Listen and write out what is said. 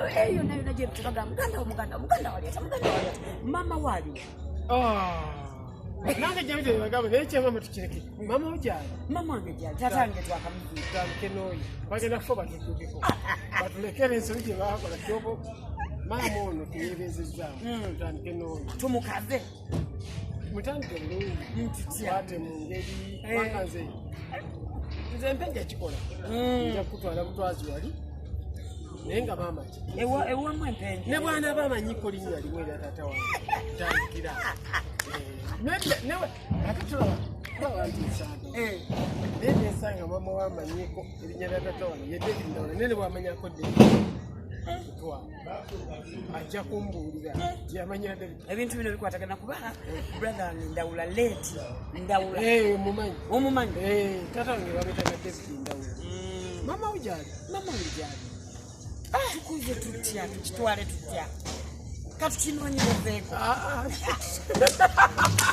eyo nayo naje tukaga muganda wali mama wali nange jabite bagamba neche mama tukireke mama ujali mama wange jali tatange twakamuzi tamkenoyi bagenda foba tukiko batulekere nsonje bakola kyobo mama ono tuyebezeza tamkenoyi tumukaze mutandike bulungi ate mu ngeri bakaze nze mpenja kikola nja kutwala mutwazi wali naye nga bamaji ewa mwenpenja ne bwana bamanyiko linya liwe lya tata wange tandikira newe akatula bawanti sana nene sanga mama wamanyiko linya lya tata wange yedde ndawala nene bwamanyako de twa ajja kumbulira yamanya de ebintu bino bikwatagana kuba brother ndawula late ndawula omumanyi tata wange babetanga David ndawula mama ujali tukuze tutya tukitwale tutya kati kinonye boveko